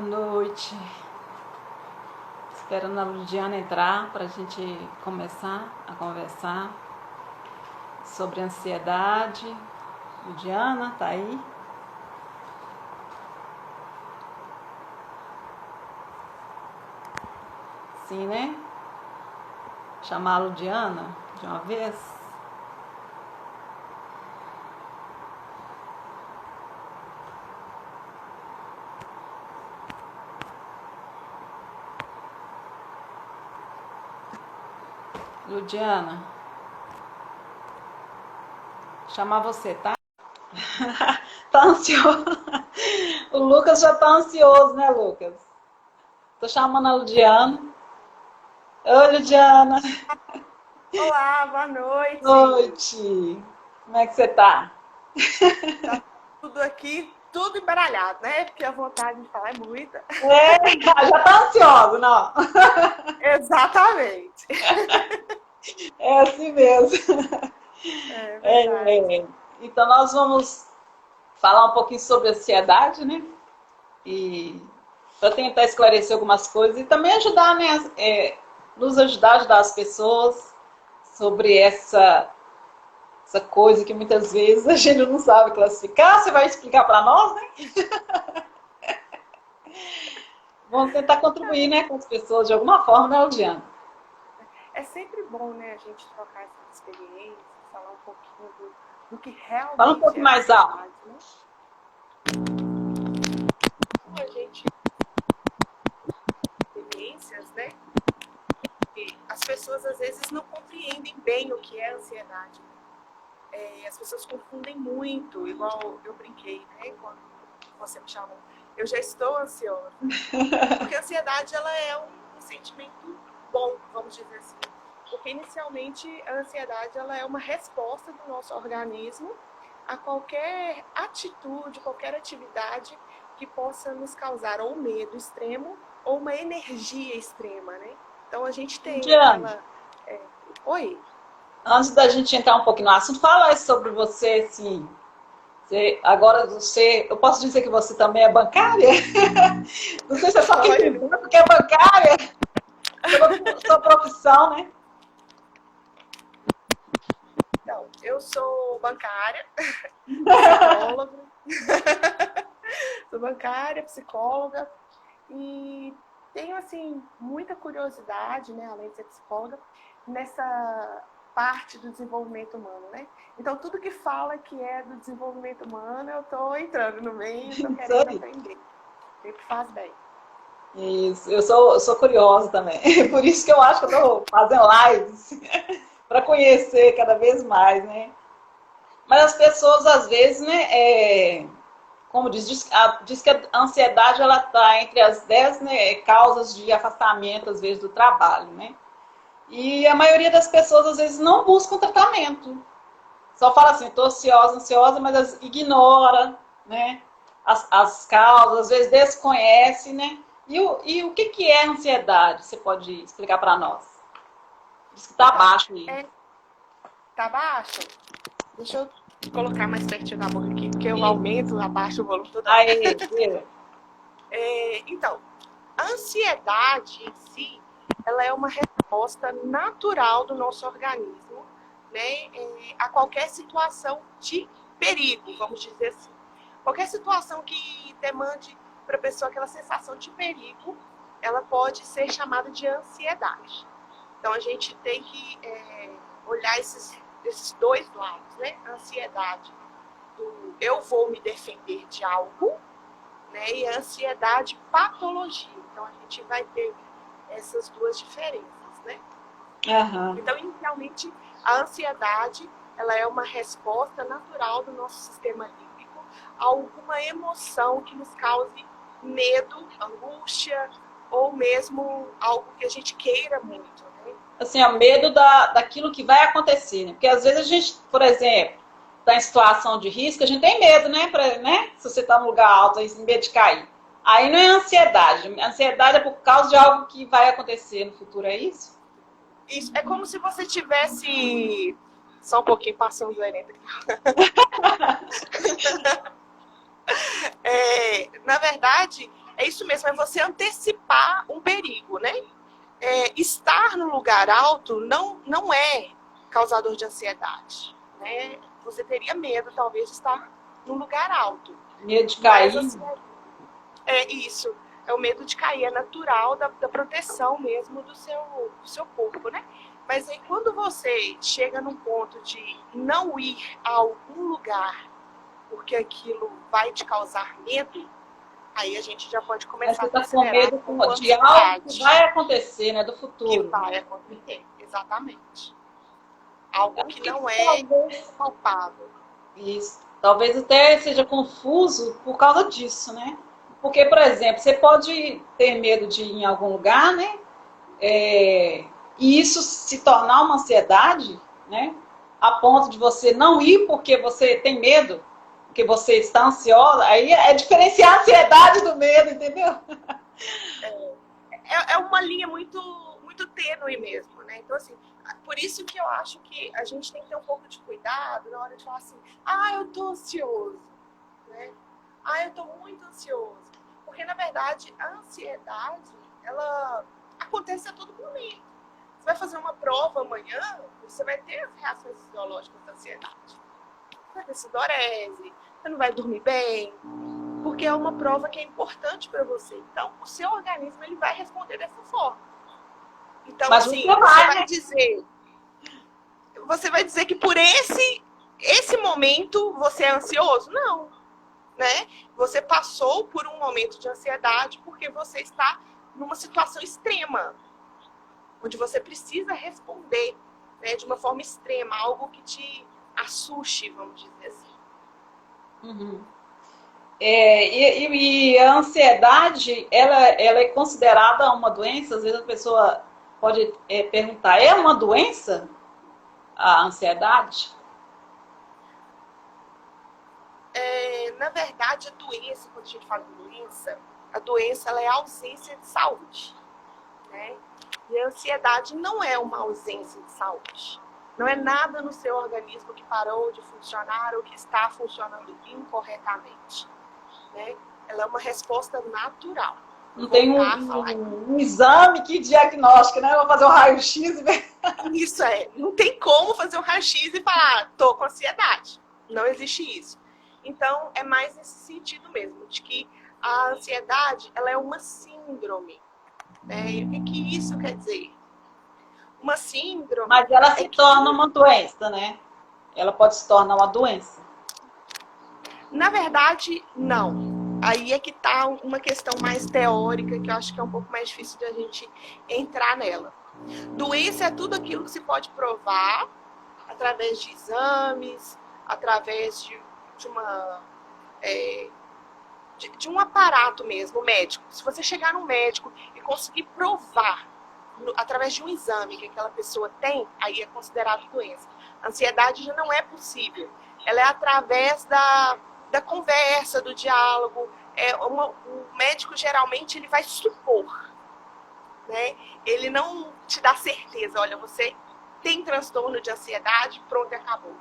noite. Esperando a Ludiana entrar para a gente começar a conversar sobre ansiedade. Ludiana, tá aí? Sim, né? Chamar a Ludiana de uma vez. Ludiana, chamar você, tá? Tá ansioso. O Lucas já tá ansioso, né, Lucas? Tô chamando a Ludiana. Oi, Ludiana. Olá, boa noite. Noite. Como é que você tá? Tá tudo aqui, tudo embaralhado, né? Porque a vontade de falar é muita. Já tá ansioso, não? Exatamente. É assim mesmo. É verdade. Então, nós vamos falar um pouquinho sobre ansiedade, né? E para tentar esclarecer algumas coisas e também ajudar, né? Nos ajudar a ajudar as pessoas sobre essa coisa que muitas vezes a gente não sabe classificar. Você vai explicar para nós, né? Vamos tentar contribuir, né, com as pessoas de alguma forma, né, Ludiana? É sempre bom, né, a gente trocar essas experiências, falar um pouquinho do que Fala um realmente pouco é mais alto. ansiedade, né? A gente tem experiências, né? E as pessoas às vezes não compreendem bem o que é ansiedade. As pessoas confundem muito, igual eu brinquei, né? Quando você me chamou. Eu já estou ansiosa. Porque a ansiedade, ela é um sentimento bom, vamos dizer assim. Porque inicialmente a ansiedade, ela é uma resposta do nosso organismo a qualquer atitude, qualquer atividade que possa nos causar ou medo extremo ou uma energia extrema, né? Então a gente tem Ludiana, aquela... Oi? antes da gente entrar um pouquinho no assunto, fala sobre você, assim. Eu posso dizer que você também é bancária? Não sei se é só quem tem Pode. banco que é bancária, sua profissão, né? Então, eu sou bancária, psicóloga, sou bancária, psicóloga e tenho, assim, muita curiosidade, né, além de ser psicóloga, nessa parte do desenvolvimento humano, né? Então, tudo que fala que é do desenvolvimento humano, eu tô entrando no meio, tô Isso querendo aí. aprender. Sempre faz bem. Isso, eu sou curiosa também. Por isso que eu acho que eu estou fazendo lives para conhecer cada vez mais, né? Mas as pessoas, às vezes, né, como diz que a ansiedade ela está entre as 10, né, causas de afastamento, às vezes, do trabalho, né? E a maioria das pessoas, às vezes, não buscam tratamento. Só fala assim, estou ansiosa, ansiosa, mas ignora, né, as causas, às vezes desconhece, né? E o que é ansiedade? Você pode explicar para nós? Diz que está Então, abaixo aí. tá baixo? Deixa eu colocar mais pertinho da boca aqui, porque eu aumento, abaixo o volume toda hora. Aí, Então, a ansiedade em si, ela é uma resposta natural do nosso organismo, né, a qualquer situação de perigo, vamos dizer assim. Qualquer situação que demande para a pessoa aquela sensação de perigo, ela pode ser chamada de ansiedade. Então, a gente tem que olhar esses dois lados, né? A ansiedade do eu vou me defender de algo, né? E a ansiedade patologia. Então, a gente vai ter essas duas diferenças, né? aham. Então, inicialmente, a ansiedade, ela é uma resposta natural do nosso sistema límbico a alguma emoção que nos cause medo, angústia, ou mesmo algo que a gente queira muito, né? Assim, o medo daquilo que vai acontecer, né? Porque às vezes a gente, por exemplo, está em situação de risco, a gente tem medo, né? Se você está num lugar alto, aí, medo de cair. Aí não é ansiedade. A ansiedade é por causa de algo que vai acontecer no futuro, é isso? Isso é como se você tivesse... Só um pouquinho passando o elétrico. Na verdade, É isso mesmo, é você antecipar um perigo, né? Estar no lugar alto não é causador de ansiedade, né? Você teria medo, talvez, de estar num lugar alto. Medo de Mas, cair. assim, é isso. É o medo de cair, é natural da proteção mesmo do seu corpo, né? Mas aí quando você chega num ponto de não ir a algum lugar porque aquilo vai te causar medo, aí a gente já pode Mas começar você a está com considerar medo como de algo que ansiedade. vai acontecer, né? Do Que futuro. vai acontecer, exatamente. Algo que não é Talvez, palpável. isso. Talvez até seja confuso por causa disso, né? Porque, por exemplo, você pode ter medo de ir em algum lugar, né? E isso se tornar uma ansiedade, né? A ponto de você não ir porque você tem medo, porque você está ansiosa. Aí é diferenciar a ansiedade do medo, entendeu? É uma linha muito, muito tênue mesmo, né? Então, assim, por isso que eu acho que a gente tem que ter um pouco de cuidado na hora de falar assim, eu tô ansioso, né? Eu tô muito ansioso. Porque, na verdade, a ansiedade, ela acontece a todo momento. Você vai fazer uma prova amanhã, você vai ter as reações fisiológicas da ansiedade. Você vai ter sudorese, você não vai dormir bem, porque é uma prova que é importante para você. Então, o seu organismo ele vai responder dessa forma. Então, Mas assim, você vai, né? você vai dizer que por esse momento você é ansioso? Não, né? Você passou por um momento de ansiedade porque você está numa situação extrema, onde você precisa responder, né, de uma forma extrema, algo que te assuste, vamos dizer assim. Uhum. E a ansiedade, ela é considerada uma doença? Às vezes a pessoa pode perguntar, é uma doença a ansiedade? Na verdade, a doença, quando a gente fala de doença, a doença ela é a ausência de saúde, né? E a ansiedade não é uma ausência de saúde. Não é nada no seu organismo que parou de funcionar ou que está funcionando incorretamente, né? Ela é uma resposta natural. Não tem um exame que diagnóstico, né? Eu vou fazer um raio-x e ver. Isso não tem como fazer um raio-x e falar, tô com ansiedade. Não existe isso. Então, é mais nesse sentido mesmo, de que a ansiedade, ela é uma síndrome, né? E o que isso quer dizer? Uma síndrome... Mas ela se torna uma doença, né? Ela pode se tornar uma doença. Na verdade, não. Aí é que está uma questão mais teórica, que eu acho que é um pouco mais difícil de a gente entrar nela. Doença é tudo aquilo que se pode provar através de exames, através de um aparato mesmo, médico. Se você chegar no médico e conseguir provar através de um exame que aquela pessoa tem, aí é considerado doença. A ansiedade já não é possível. Ela é através da conversa, do diálogo. O médico, geralmente, ele vai supor, né? Ele não te dá certeza. Olha, você tem transtorno de ansiedade, pronto, acabou.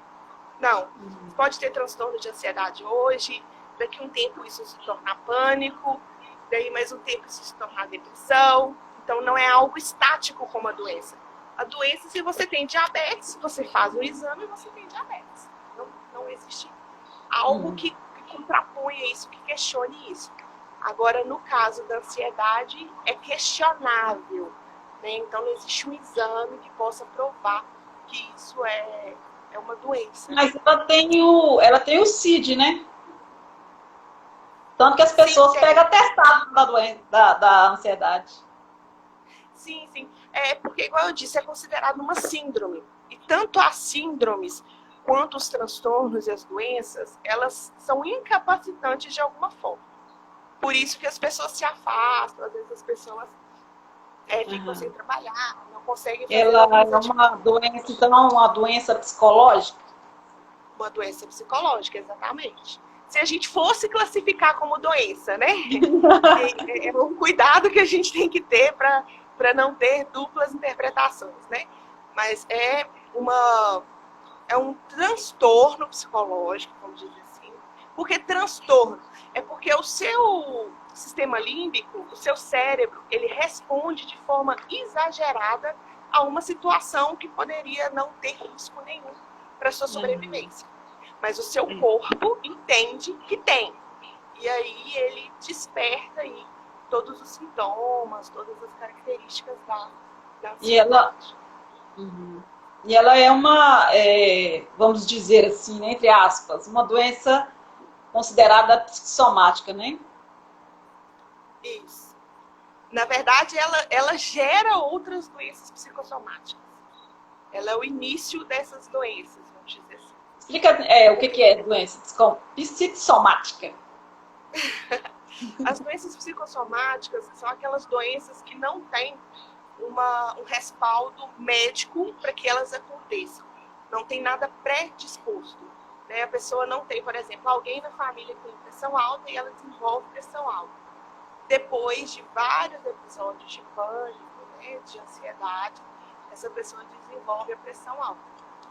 Não. Você pode ter transtorno de ansiedade hoje, daqui a um tempo isso se tornar pânico, daí mais um tempo isso se tornar depressão. Então, não é algo estático como a doença. A doença, se você tem diabetes, você faz um exame e você tem diabetes. Não existe algo que contraponha isso, que questione isso. Agora, no caso da ansiedade, é questionável, né? Então, não existe um exame que possa provar que isso é uma doença. Mas ela tem o CID, né? Tanto que as pessoas pegam atestado da doença, da ansiedade. Sim. Porque, igual eu disse, é considerado uma síndrome. E tanto as síndromes quanto os transtornos e as doenças, elas são incapacitantes de alguma forma. Por isso que as pessoas se afastam, às vezes as pessoas ficam sem trabalhar, não conseguem fazer ela é uma doença, então, uma doença psicológica? Uma doença psicológica, exatamente. Se a gente fosse classificar como doença, né? É um cuidado que a gente tem que ter para não ter duplas interpretações, né? Mas é um transtorno psicológico, vamos dizer assim. Por que transtorno? É porque o seu sistema límbico, o seu cérebro, ele responde de forma exagerada a uma situação que poderia não ter risco nenhum para sua sobrevivência. Mas o seu corpo entende que tem. E aí ele desperta aí todos os sintomas, todas as características da ansiedade. E ela é uma, vamos dizer assim, né, entre aspas, uma doença considerada psicossomática, né? Isso. Na verdade, ela gera outras doenças psicossomáticas. Ela é o início dessas doenças, vamos dizer assim. Explica o que é doença psicossomática. As doenças psicossomáticas são aquelas doenças que não têm um respaldo médico para que elas aconteçam. Não tem nada predisposto. Né? A pessoa não tem, por exemplo, alguém na família que tem pressão alta e ela desenvolve pressão alta. Depois de vários episódios de pânico, né, de ansiedade, essa pessoa desenvolve a pressão alta.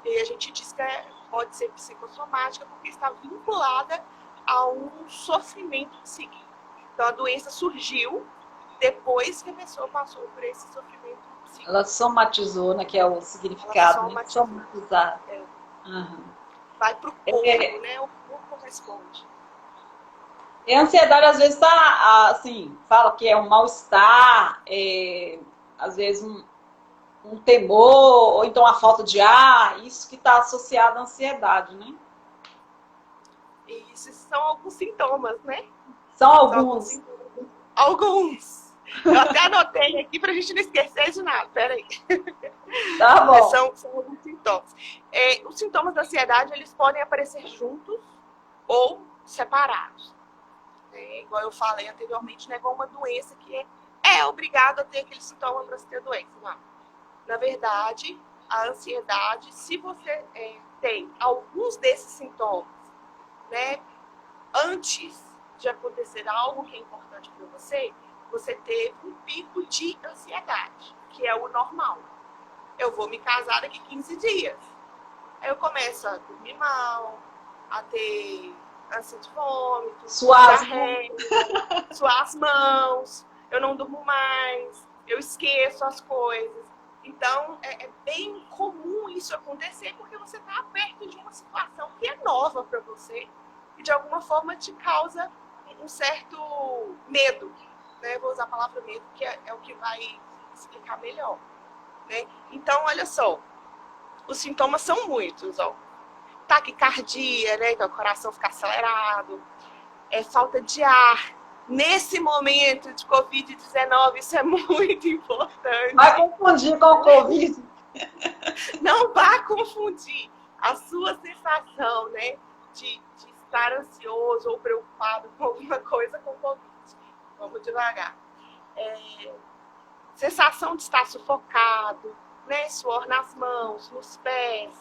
E a gente diz que pode ser psicossomática porque está vinculada a um sofrimento psíquico. Então, a doença surgiu depois que a pessoa passou por esse sofrimento psíquico. Ela somatizou, né, que é o significado, né? Somatizar. Vai para o corpo, né? O corpo responde. E a ansiedade, às vezes, está, assim, fala que é um mal-estar, às vezes um temor, ou então a falta de ar, isso que está associado à ansiedade, né? E esses são alguns sintomas, né? São alguns. Alguns. Eu até anotei aqui para a gente não esquecer de nada. Peraí. Tá bom. São alguns sintomas. Os sintomas da ansiedade, eles podem aparecer juntos ou separados. Igual eu falei anteriormente, não é igual uma doença que é obrigado a ter aquele sintoma para se ter doença. Não. Na verdade, a ansiedade, se você tem alguns desses sintomas, né, antes de acontecer algo que é importante para você, você teve um pico de ansiedade, que é o normal. Eu vou me casar daqui 15 dias. Aí eu começo a dormir mal, a ter ânsia de vômito, suar as mãos, eu não durmo mais, eu esqueço as coisas. Então, é bem comum isso acontecer porque você está perto de uma situação que é nova para você e, de alguma forma, te causa um certo medo. Né? Vou usar a palavra medo, que é o que vai explicar melhor. Né? Então, olha só, os sintomas são muitos. Ó. Taquicardia, né? Então, o coração fica acelerado, falta de ar. Nesse momento de Covid-19, isso é muito importante. Vai confundir com o Covid. Não vá confundir a sua sensação, né, de estar ansioso ou preocupado com alguma coisa com Covid. Vamos devagar. Sensação de estar sufocado, né, suor nas mãos, nos pés,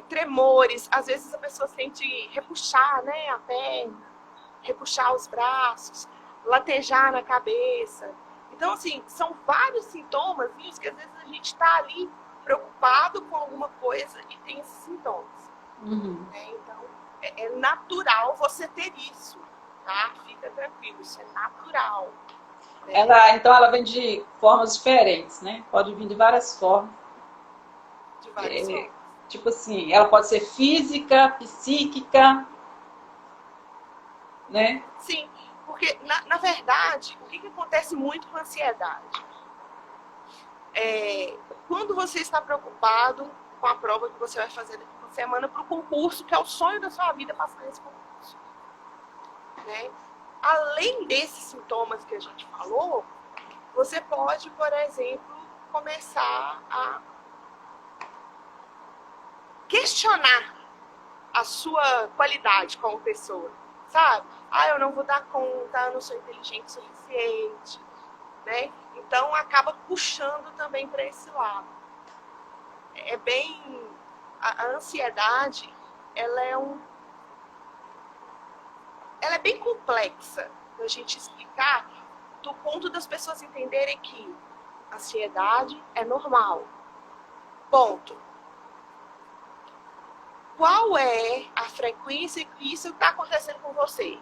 tremores. Às vezes a pessoa sente repuxar, né, a perna, repuxar os braços, latejar na cabeça. Então, assim, são vários sintomas que às vezes a gente está ali preocupado com alguma coisa e tem esses sintomas. Então, é natural você ter isso, tá? Fica tranquilo, isso é natural. Né? Então, ela vem de formas diferentes, né? Pode vir de várias formas. De várias formas. Tipo assim, ela pode ser física, psíquica, né? Sim, porque, na verdade, o que acontece muito com a ansiedade? Quando você está preocupado com a prova que você vai fazer daqui uma semana para o concurso, que é o sonho da sua vida passar nesse concurso. Né? Além desses sintomas que a gente falou, você pode, por exemplo, começar a questionar a sua qualidade como pessoa. Sabe? Eu não vou dar conta, eu não sou inteligente o suficiente, né? Então, acaba puxando também para esse lado. A ansiedade, ela é bem complexa da gente explicar do ponto das pessoas entenderem que a ansiedade é normal. Ponto. Qual é a frequência que isso está acontecendo com você?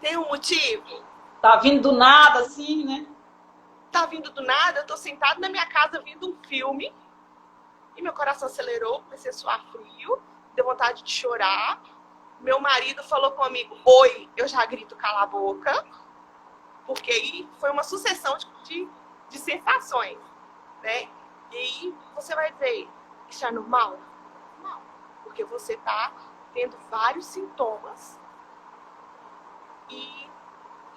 Tem um motivo? Tá vindo do nada, assim, né? Tá vindo do nada, eu tô sentada na minha casa vendo um filme e meu coração acelerou, comecei a suar frio, deu vontade de chorar. Meu marido falou comigo, oi, eu já grito cala a boca, porque aí foi uma sucessão de sensações, né? E aí você vai dizer, isso é normal? Não, porque você tá tendo vários sintomas e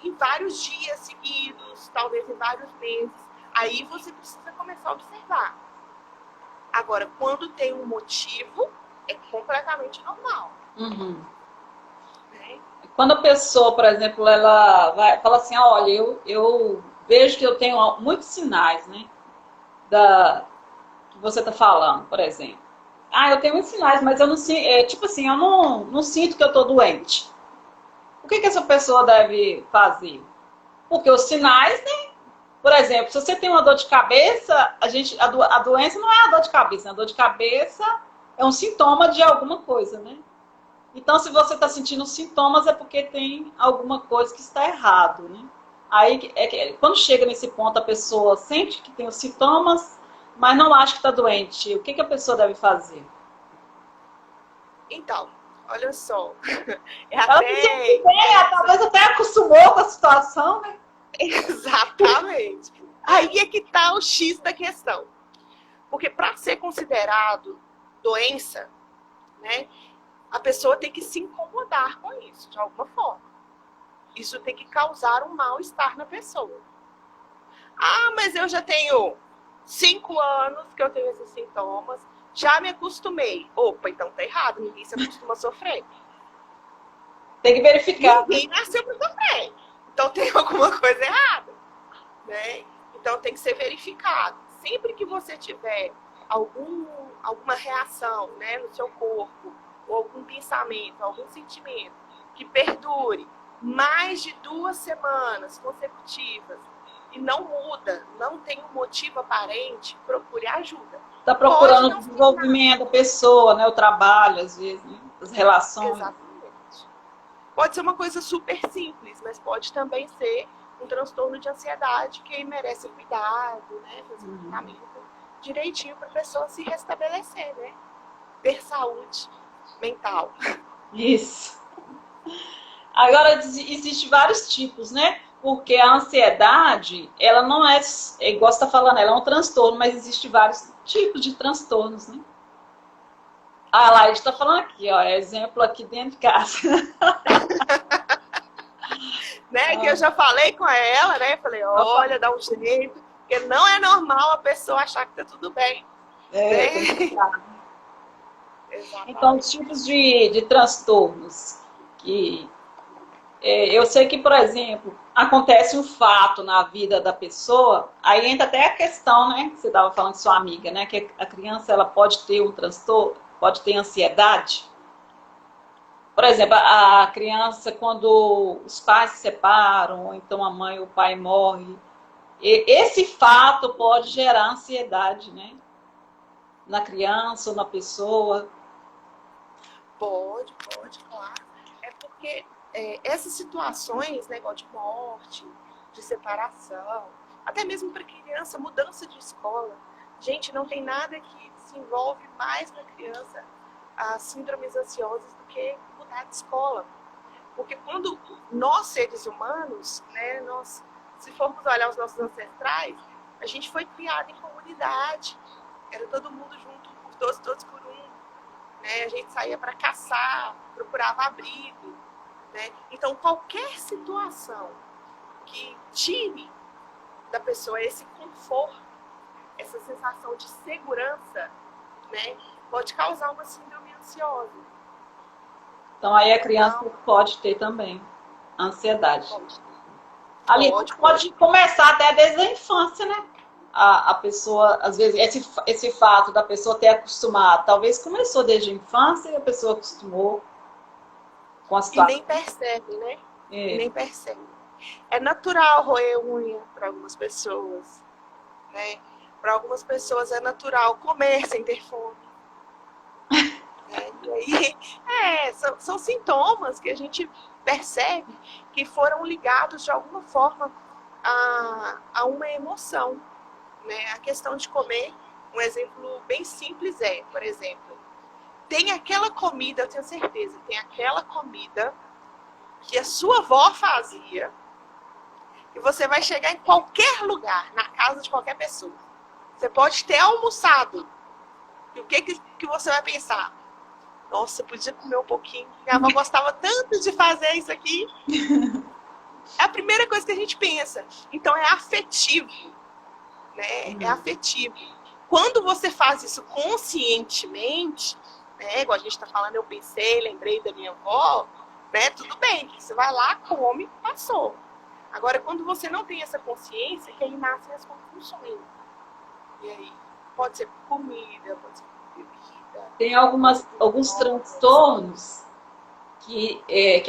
em vários dias seguidos, talvez em vários meses. Aí você precisa começar a observar. Agora, quando tem um motivo, é completamente normal. Uhum. Né? Quando a pessoa, por exemplo, ela fala assim, olha, eu vejo que eu tenho muitos sinais, né? Que você está falando, por exemplo. Ah, eu tenho muitos sinais, mas eu não sinto, tipo assim, eu não sinto que eu estou doente. O que essa pessoa deve fazer? Porque os sinais, né? Por exemplo, se você tem uma dor de cabeça, a doença não é a dor de cabeça, né? A dor de cabeça é um sintoma de alguma coisa, né? Então, se você está sentindo sintomas, é porque tem alguma coisa que está errado, né? Aí, quando chega nesse ponto, a pessoa sente que tem os sintomas, mas não acha que está doente. O que a pessoa deve fazer? Então, olha só. Ela se sente bem, talvez até acostumou com a situação, né? Exatamente. Aí é que está o X da questão. Porque para ser considerado doença, né, a pessoa tem que se incomodar com isso, de alguma forma. Isso tem que causar um mal-estar na pessoa. Ah, mas eu já tenho 5 anos que eu tenho esses sintomas, já me acostumei. Opa, então tá errado, ninguém se acostuma a sofrer. Tem que verificar. Ninguém nasceu para sofrer. Então tem alguma coisa errada. Né? Então tem que ser verificado. Sempre que você tiver alguma reação, né, no seu corpo, ou algum pensamento, algum sentimento que perdure mais de 2 semanas consecutivas e não muda, não tem um motivo aparente, procure ajuda. Está procurando o desenvolvimento da pessoa, né, o trabalho, às vezes, né, as relações. Exatamente. Pode ser uma coisa super simples, mas pode também ser um transtorno de ansiedade que merece cuidado, né, fazer um tratamento direitinho para a pessoa se restabelecer, né, ter saúde mental. Isso. Agora, existem vários tipos, né? Porque a ansiedade, ela não é, igual você está falando, ela é um transtorno, mas existem vários tipos de transtornos, né? Ah, lá, a gente está falando aqui, ó, exemplo aqui dentro de casa. Né, que eu já falei com ela, né? Falei, olha, dá um jeito, porque não é normal a pessoa achar que tá tudo bem. Então, os tipos de transtornos que eu sei que, por exemplo, acontece um fato na vida da pessoa, aí entra até a questão, né, que você estava falando de sua amiga, né, que a criança ela pode ter um transtorno, pode ter ansiedade. Por exemplo, a criança, quando os pais se separam, ou então a mãe ou o pai morre, esse fato pode gerar ansiedade, né, na criança ou na pessoa. Pode, claro. É porque essas situações, né, igual de morte, de separação, até mesmo para criança, mudança de escola. Gente, não tem nada que desenvolve mais na criança as síndromes ansiosas do que mudar de escola. Porque quando nós, seres humanos, né, se formos olhar os nossos ancestrais, a gente foi criado em comunidade. Era todo mundo junto, todos por um. Né? A gente saía para caçar, procurava abrigo. Né? Então, qualquer situação que tire da pessoa esse conforto, essa sensação de segurança, né, pode causar uma síndrome ansiosa. Então, aí a criança pode ter também ansiedade. Pode começar até desde a infância, né? A pessoa, às vezes, esse fato da pessoa ter acostumado, talvez começou desde a infância e a pessoa acostumou com a situação. E nem percebe, né? E nem percebe. É natural roer unha para algumas pessoas, né? Para algumas pessoas é natural comer sem ter fome. E aí, são sintomas que a gente percebe que foram ligados de alguma forma a uma emoção, né? A questão de comer, um exemplo bem simples por exemplo, tem aquela comida, eu tenho certeza, tem aquela comida que a sua avó fazia e você vai chegar em qualquer lugar, na casa de qualquer pessoa. Você pode ter almoçado. E o que você vai pensar? Nossa, eu podia comer um pouquinho. Minha avó gostava tanto de fazer isso aqui. É a primeira coisa que a gente pensa. Então, é afetivo. Né? É afetivo. Quando você faz isso conscientemente, né? Igual a gente está falando, eu pensei, lembrei da minha avó, né? Tudo bem, você vai lá, come, passou. Agora, quando você não tem essa consciência, que aí nascem as confusões. E aí, pode ser comida, pode ser bebida. Tem alguns transtornos que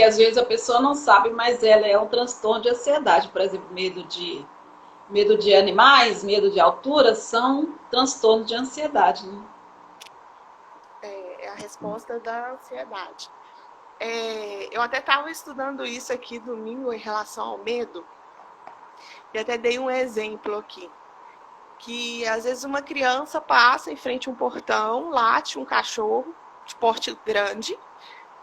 às vezes a pessoa não sabe, mas ela é um transtorno de ansiedade. Por exemplo, medo de animais, medo de altura, são transtornos de ansiedade, né? É a resposta da ansiedade. Eu até estava estudando isso aqui domingo em relação ao medo, e até dei um exemplo aqui. Que às vezes uma criança passa em frente a um portão, late um cachorro de porte grande,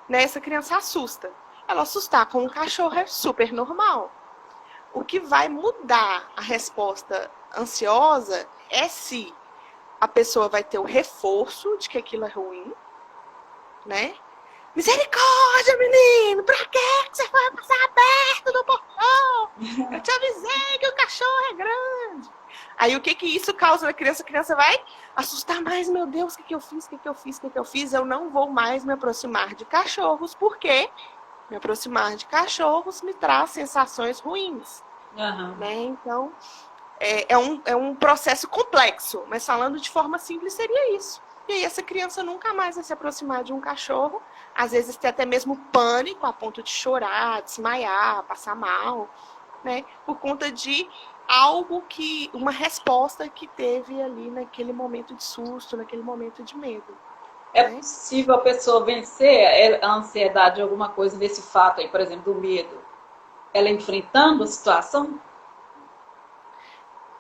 né? Essa criança assusta. Ela assustar com um cachorro é super normal. O que vai mudar a resposta ansiosa é se a pessoa vai ter o reforço de que aquilo é ruim, né? Misericórdia, menino! Pra que você foi passar perto do portão? Eu te avisei que o cachorro é grande. Aí o que isso causa na criança? A criança vai assustar mais. Meu Deus, o que eu fiz? O que eu fiz? O que eu fiz? Eu não vou mais me aproximar de cachorros, porque me aproximar de cachorros me traz sensações ruins. Uhum. Né? Então, é um processo complexo, mas falando de forma simples seria isso. E aí essa criança nunca mais vai se aproximar de um cachorro, às vezes tem até mesmo pânico a ponto de chorar, desmaiar, passar mal, né? Por conta de algo uma resposta que teve ali naquele momento de susto, naquele momento de medo. É possível a pessoa vencer a ansiedade de alguma coisa nesse fato aí, por exemplo, do medo? Ela enfrentando a situação?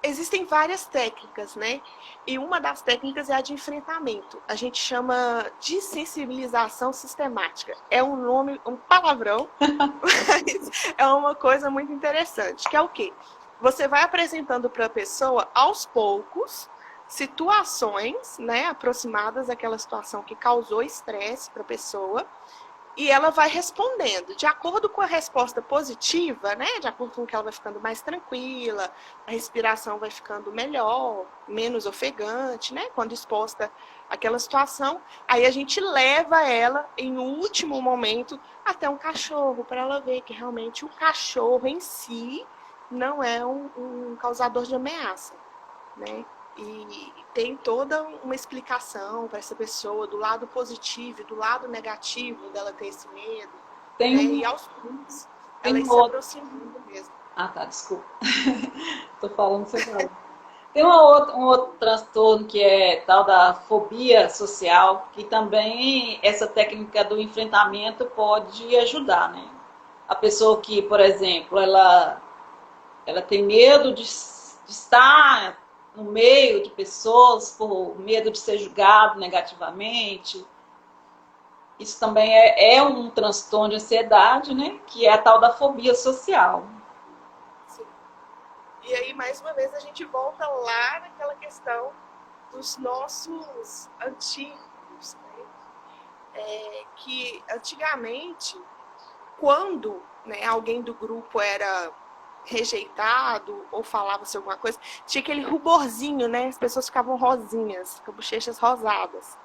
Existem várias técnicas, né? E uma das técnicas é a de enfrentamento. A gente chama de sensibilização sistemática. É um nome, um palavrão, mas é uma coisa muito interessante, que é o quê? Você vai apresentando para a pessoa, aos poucos, situações, né, aproximadas daquela situação que causou estresse para a pessoa, e ela vai respondendo. De acordo com a resposta positiva, né, de acordo com que ela vai ficando mais tranquila, a respiração vai ficando melhor, menos ofegante, né, quando exposta àquela situação, aí a gente leva ela, em último momento, até um cachorro, para ela ver que realmente o cachorro em si não é um causador de ameaça, né? E tem toda uma explicação para essa pessoa do lado positivo e do lado negativo dela ter esse medo. Tem né? E aos poucos ela ir se aproximando mesmo. Ah, tá, desculpa. Tô falando sem falar. Tem um outro transtorno que é tal da fobia social, que também essa técnica do enfrentamento pode ajudar, né? A pessoa que, por exemplo, ela tem medo de estar no meio de pessoas por medo de ser julgado negativamente. Isso também é um transtorno de ansiedade, né? Que é a tal da fobia social. Sim. E aí, mais uma vez, a gente volta lá naquela questão dos nossos antigos, né? Que antigamente, quando alguém do grupo era rejeitado ou falava-se alguma coisa, tinha aquele ruborzinho, né? As pessoas ficavam rosinhas, com bochechas rosadas.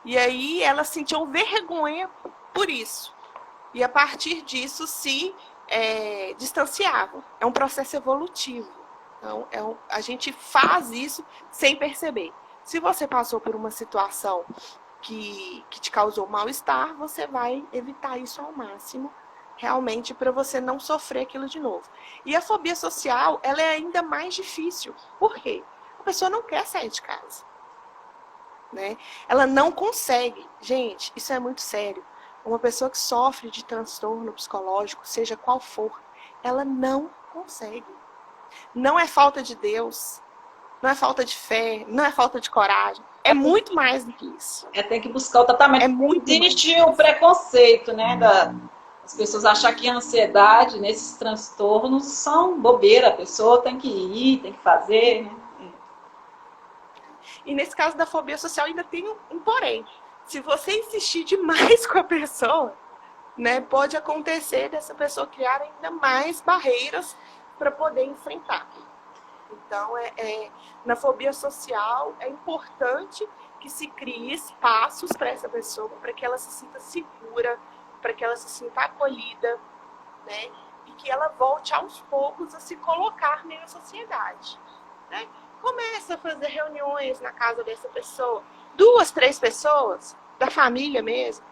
E aí elas sentiam vergonha por isso. E a partir disso se distanciavam. É um processo evolutivo. Então, a gente faz isso sem perceber. Se você passou por uma situação que te causou mal-estar, você vai evitar isso ao máximo, realmente, para você não sofrer aquilo de novo. E a fobia social, ela é ainda mais difícil. Por quê? A pessoa não quer sair de casa. Né? Ela não consegue. Gente, isso é muito sério. Uma pessoa que sofre de transtorno psicológico, seja qual for, ela não consegue. Não é falta de Deus, não é falta de fé, não é falta de coragem. É muito mais do que isso. Tem que buscar o tratamento. É muito Existe o preconceito, né? As pessoas acham que a ansiedade, nesses transtornos, são bobeira. A pessoa tem que ir, tem que fazer, né? E nesse caso da fobia social ainda tem um porém. Se você insistir demais com a pessoa, né, pode acontecer dessa pessoa criar ainda mais barreiras para poder enfrentar. Então, na fobia social, é importante que se crie espaços para essa pessoa, para que ela se sinta segura, para que ela se sinta acolhida, né? E que ela volte aos poucos a se colocar na sociedade, né? Começa a fazer reuniões na casa dessa pessoa, 2, 3 pessoas, da família mesmo,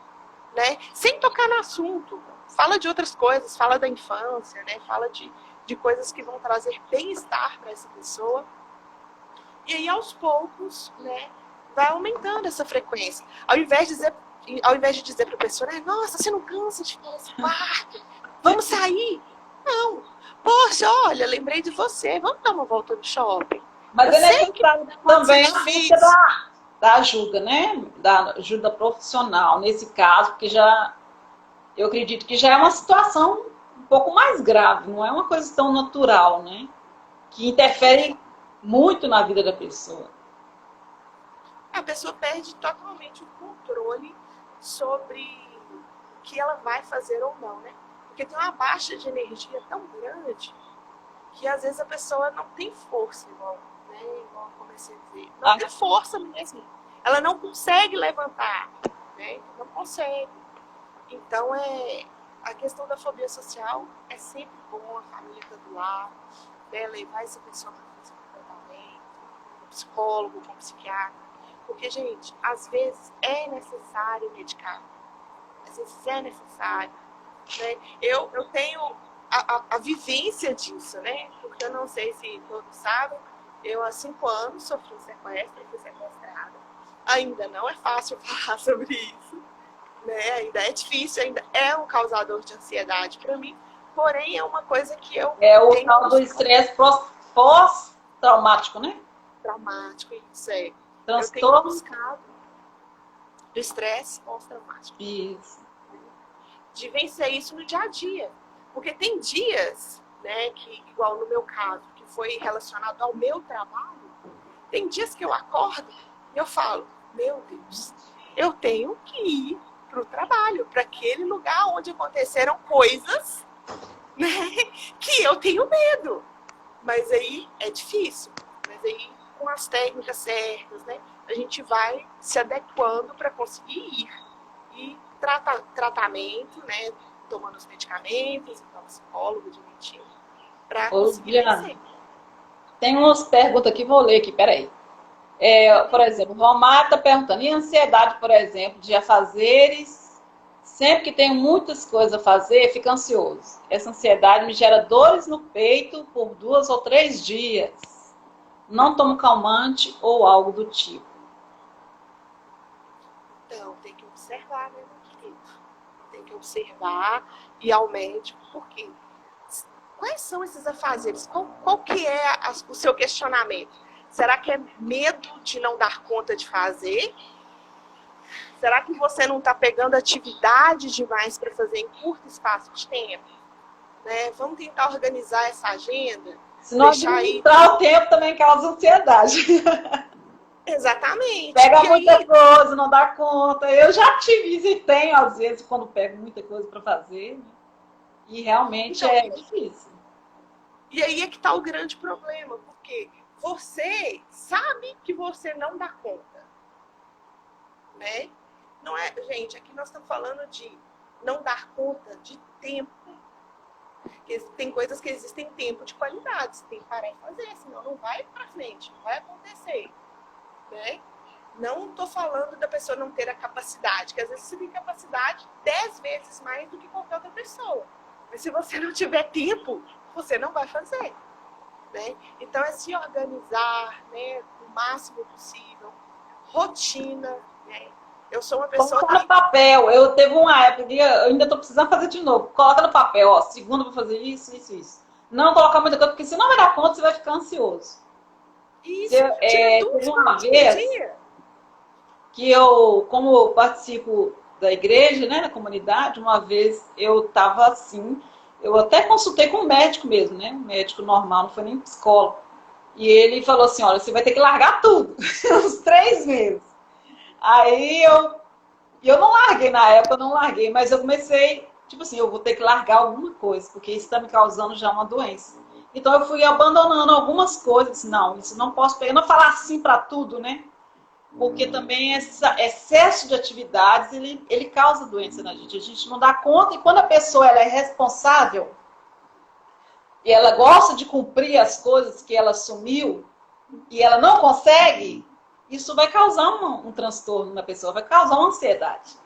né? Sem tocar no assunto. Fala de outras coisas, fala da infância, né? Fala de coisas que vão trazer bem-estar para essa pessoa. E aí, aos poucos, né, vai aumentando essa frequência. Ao invés de dizer para a pessoa, né, nossa, você não cansa de ficar nesse quarto? Vamos sair? Não. Poxa, olha, lembrei de você. Vamos dar uma volta no shopping. Mas é necessário também a busca da ajuda, né? Da ajuda profissional, nesse caso, porque eu acredito que já é uma situação um pouco mais grave, não é uma coisa tão natural, né? Que interfere muito na vida da pessoa. A pessoa perde totalmente o controle sobre o que ela vai fazer ou não, né? Porque tem uma baixa de energia tão grande que às vezes a pessoa não tem força, igual eu comecei a dizer. Não tem força mesmo. Ela não consegue levantar, né? Não consegue. Então, a questão da fobia social é sempre bom, a família está do lado, né? Levar essa pessoa para fazer um tratamento, com um psicólogo, com um psiquiatra. Porque, gente, às vezes é necessário medicar. Às vezes é necessário. Né? Eu tenho a vivência disso, né? Porque eu não sei se todos sabem, eu há 5 anos sofri um sequestro, fui sequestrada. Ainda não é fácil falar sobre isso. Né? Ainda é difícil, ainda é um causador de ansiedade para mim, porém é uma coisa que eu o tal do estresse pós-traumático, né? Traumático, isso é. Transtorno. Eu tenho buscado do estresse pós-traumático. Isso. De vencer isso no dia a dia. Porque tem dias, né, que, igual no meu caso, que foi relacionado ao meu trabalho, tem dias que eu acordo e eu falo, meu Deus, eu tenho que ir para o trabalho, para aquele lugar onde aconteceram coisas, né, que eu tenho medo. Mas aí é difícil. Mas aí, com as técnicas certas, né, a gente vai se adequando para conseguir ir. E tratamento, né, tomando os medicamentos, então psicólogo direitinho, para conseguir vencer. Tem umas perguntas aqui, vou ler aqui, peraí. Por exemplo, o Romário está perguntando, e a ansiedade, por exemplo, de afazeres, sempre que tenho muitas coisas a fazer, fico ansioso. Essa ansiedade me gera dores no peito por 2 ou 3 dias. Não tomo calmante ou algo do tipo. Então, tem que observar, né, meu querido? Tem que observar e ir ao médico, porque quais são esses afazeres? Qual que é o seu questionamento? Será que é medo de não dar conta de fazer? Será que você não está pegando atividade demais para fazer em curto espaço de tempo? Né? Vamos tentar organizar essa agenda. Se não administrar o tempo também causa ansiedade. Exatamente. Pega muita coisa, não dá conta. Eu já tive isso e tenho, às vezes, quando pego muita coisa para fazer. Né? E realmente é difícil. E aí é que está o grande problema, porque você sabe que você não dá conta. Né? Não é, gente, aqui nós estamos falando de não dar conta de tempo. Tem coisas que existem tempo de qualidade. Você tem que parar e fazer, senão não vai para frente, não vai acontecer. Né? Não estou falando da pessoa não ter a capacidade, que às vezes você tem capacidade 10 vezes mais do que qualquer outra pessoa. Mas se você não tiver tempo, você não vai fazer. Né? Então é se organizar, né, o máximo possível, rotina, né? Eu sou uma pessoa Coloca no que... papel. Eu teve uma época que eu ainda estou precisando fazer de novo. Coloca no papel, ó, segunda vou fazer isso, isso, isso. Não colocar muita coisa, porque se não vai dar conta, você vai ficar ansioso. Isso, tira Teve 2 uma minutos por vez dia. que eu, como eu participo da igreja, né, na comunidade, uma vez eu estava assim, eu até consultei com um médico mesmo, né, um médico normal, não foi nem psicólogo. E ele falou assim, olha, você vai ter que largar tudo, uns 3 meses. Aí eu não larguei na época, eu não larguei, mas eu comecei, tipo assim, eu vou ter que largar alguma coisa, porque isso está me causando já uma doença. Então eu fui abandonando algumas coisas, não, isso não posso pegar, não falar assim para tudo, né? Porque também esse excesso de atividades, ele causa doença na gente. A gente não dá conta, e quando a pessoa ela é responsável, e ela gosta de cumprir as coisas que ela assumiu, e ela não consegue, isso vai causar um transtorno na pessoa, vai causar uma ansiedade.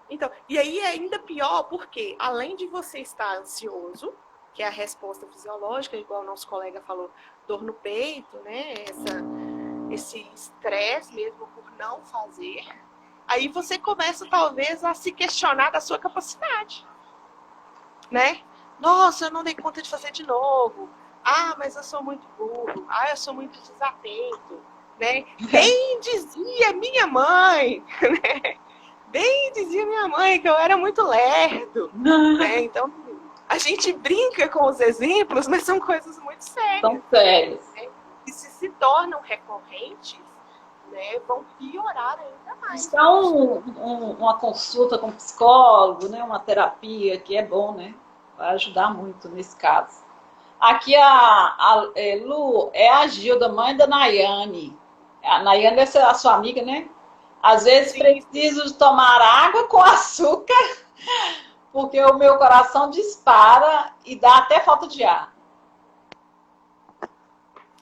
Então, e aí é ainda pior, porque além de você estar ansioso, que é a resposta fisiológica, igual o nosso colega falou, dor no peito, né? Esse estresse mesmo por não fazer, aí você começa talvez a se questionar da sua capacidade, né? Nossa, eu não dei conta de fazer de novo. Ah, mas eu sou muito burro. Ah, eu sou muito desatento, né? Bem dizia minha mãe, né? Bem dizia minha mãe que eu era muito lerdo, né? Então, a gente brinca com os exemplos, mas são coisas muito sérias. São sérios. Né? E se tornam recorrentes, né, vão piorar ainda mais. Então, uma consulta com um psicólogo, né, uma terapia, que é bom, né? Vai ajudar muito nesse caso. Aqui Lu é a Gilda, mãe da Nayane. A Nayane é a sua amiga, né? Às vezes Sim. preciso tomar água com açúcar, porque o meu coração dispara e dá até falta de ar.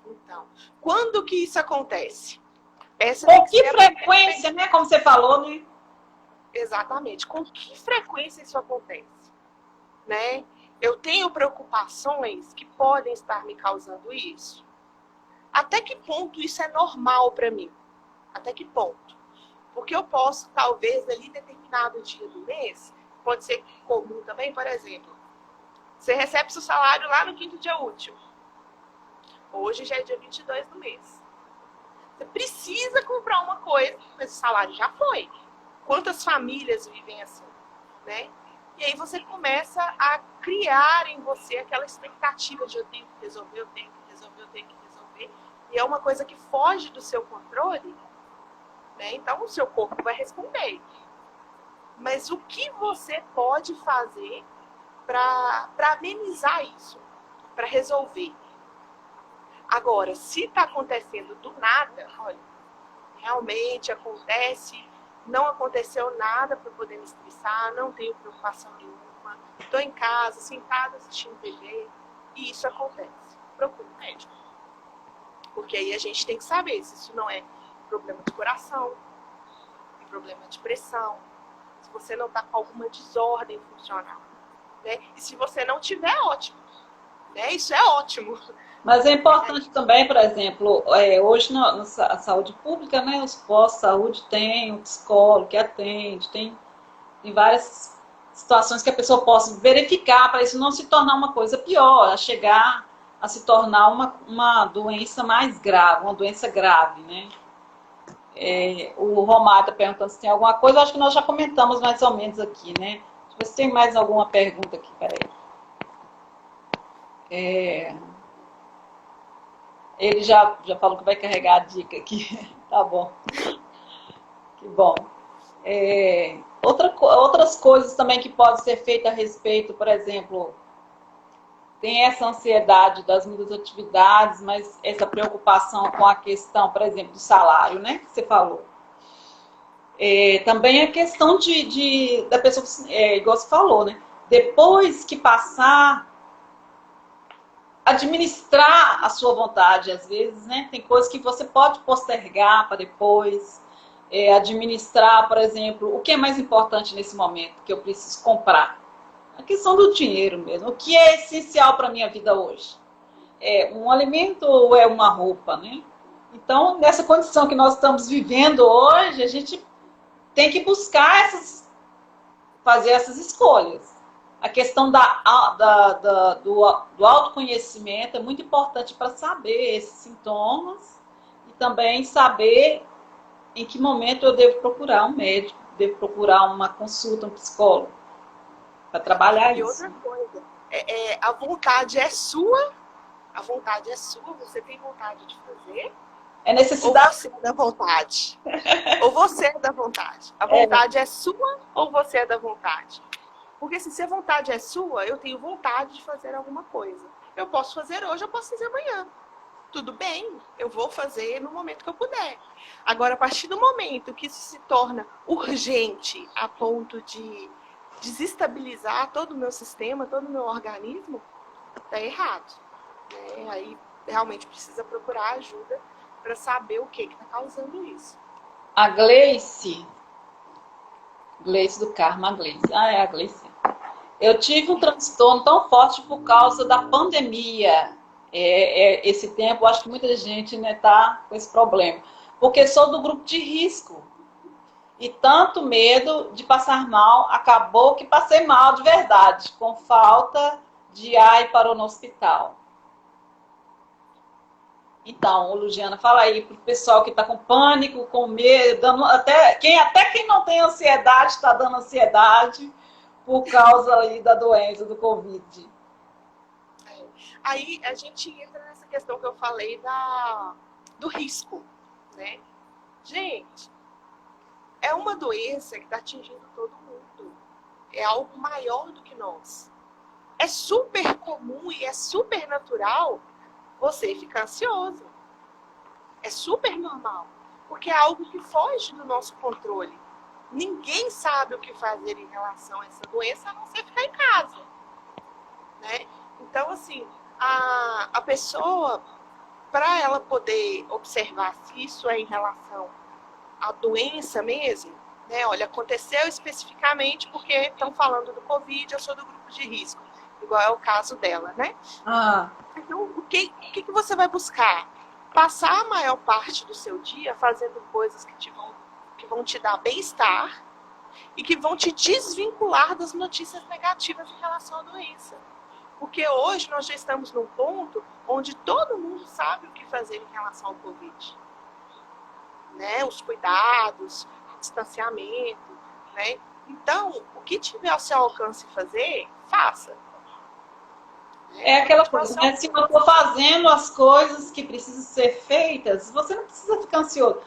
Então, quando que isso acontece? Com que frequência, né? Como você falou, né? Exatamente. Com que frequência isso acontece? Né? Eu tenho preocupações que podem estar me causando isso. Até que ponto isso é normal para mim? Até que ponto? Porque eu posso, talvez, ali determinado dia do mês, pode ser comum também, por exemplo, você recebe seu salário lá no 5º dia útil. Hoje já é dia 22 do mês. Você precisa comprar uma coisa, mas o salário já foi. Quantas famílias vivem assim, né? E aí você começa a criar em você aquela expectativa de eu tenho que resolver, eu tenho que resolver, eu tenho que resolver. E é uma coisa que foge do seu controle, né? Então o seu corpo vai responder. Mas o que você pode fazer para amenizar isso, para resolver? Agora, se está acontecendo do nada, olha, realmente acontece, não aconteceu nada para poder me estressar, não tenho preocupação nenhuma, estou em casa, sentada assistindo TV, e isso acontece. Procure um médico. Porque aí a gente tem que saber se isso não é problema de coração, problema de pressão, se você não está com alguma desordem funcional. Né? E se você não tiver, ótimo. Né? Isso é ótimo. Mas é importante também, por exemplo, hoje na saúde pública, né, os postos de saúde tem um psicólogo que atende, tem várias situações que a pessoa possa verificar para isso não se tornar uma coisa pior, a chegar a se tornar uma doença mais grave, uma doença grave, né? O Romário está perguntando se tem alguma coisa, acho que nós já comentamos mais ou menos aqui, né? Deixa eu ver se tem mais alguma pergunta aqui, peraí. Ele já falou que vai carregar a dica aqui. Tá bom. Que bom. Outras coisas também que podem ser feitas a respeito, por exemplo, tem essa ansiedade das muitas atividades, mas essa preocupação com a questão, por exemplo, do salário, né? Que você falou. Também a questão da pessoa, igual você falou, né? Depois que passar, administrar a sua vontade, às vezes, né? Tem coisas que você pode postergar para depois. Administrar, por exemplo, o que é mais importante nesse momento que eu preciso comprar. A questão do dinheiro mesmo. O que é essencial para a minha vida hoje? É um alimento ou é uma roupa, né? Então, nessa condição que nós estamos vivendo hoje, a gente tem que buscar fazer essas escolhas. A questão do autoconhecimento é muito importante para saber esses sintomas e também saber em que momento eu devo procurar um médico, devo procurar uma consulta, um psicólogo, para trabalhar e isso. E outra coisa, a vontade é sua, você tem vontade de fazer? É necessidade. Ou você é da vontade? Ou você é da vontade? A vontade é sua ou você é da vontade? Porque se a vontade é sua, eu tenho vontade de fazer alguma coisa. Eu posso fazer hoje, eu posso fazer amanhã. Tudo bem, eu vou fazer no momento que eu puder. Agora, a partir do momento que isso se torna urgente a ponto de desestabilizar todo o meu sistema, todo o meu organismo, tá errado. Né? Aí realmente precisa procurar ajuda para saber o que está causando isso. A Gleice do Karma, a Gleice. Ah, é a Gleice. Eu tive um transtorno tão forte por causa da pandemia. Esse tempo, acho que muita gente tá com esse problema. Porque sou do grupo de risco. E tanto medo de passar mal, acabou que passei mal de verdade, com falta de ar e parou no hospital. Então, Luciana, fala aí pro pessoal que está com pânico, com medo, até quem não tem ansiedade está dando ansiedade por causa aí da doença do Covid. Aí a gente entra nessa questão que eu falei do risco, né? Gente, é uma doença que está atingindo todo mundo. É algo maior do que nós. É super comum e é super natural você ficar ansioso. É super normal. Porque é algo que foge do nosso controle. Ninguém sabe o que fazer em relação a essa doença, a não ser ficar em casa. Né? Então, assim, a pessoa, para ela poder observar se isso é em relação à doença mesmo, né? Olha, aconteceu especificamente porque estão falando do Covid, eu sou do grupo de risco. Igual é o caso dela, né? Então, o que você vai buscar? Passar a maior parte do seu dia fazendo coisas que vão te dar bem-estar e que vão te desvincular das notícias negativas em relação à doença. Porque hoje nós já estamos num ponto onde todo mundo sabe o que fazer em relação ao Covid. Né? Os cuidados, o distanciamento. Né? Então, o que tiver ao seu alcance fazer, faça. É aquela coisa, né? Se eu estou fazendo as coisas que precisam ser feitas, você não precisa ficar ansioso.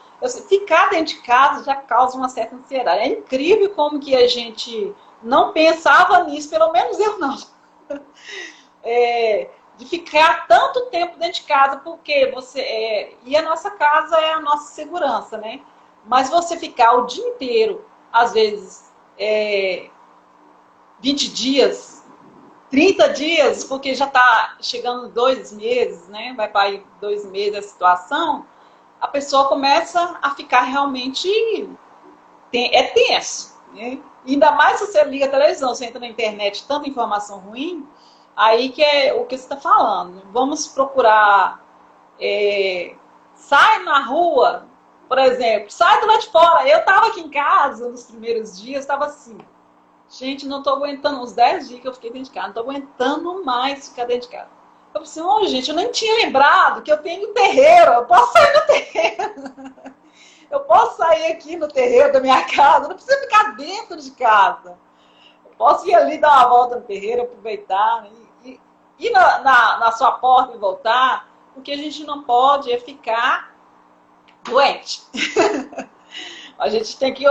Ficar dentro de casa já causa uma certa ansiedade. É incrível como que a gente não pensava nisso, pelo menos eu não. De ficar tanto tempo dentro de casa, porque e a nossa casa é a nossa segurança, né? Mas você ficar o dia inteiro, às vezes, 20 dias, 30 dias, porque já está chegando 2 meses, né? Vai para aí 2 meses a situação, a pessoa começa a ficar realmente tenso, né? Ainda mais se você liga a televisão, você entra na internet, tanta informação ruim, aí que é o que você está falando. Vamos procurar, sai na rua, por exemplo, sai do lado de fora. Eu estava aqui em casa nos primeiros dias, estava assim, gente, não estou aguentando, uns 10 dias que eu fiquei dentro de casa, não estou aguentando mais ficar dentro de casa. Eu pensei, gente, eu nem tinha lembrado que eu tenho terreiro, eu posso sair no terreiro. Eu posso sair aqui no terreiro da minha casa, não precisa ficar dentro de casa. Eu posso ir ali dar uma volta no terreiro, aproveitar, ir na sua porta e voltar. O que a gente não pode é ficar doente. A gente tem que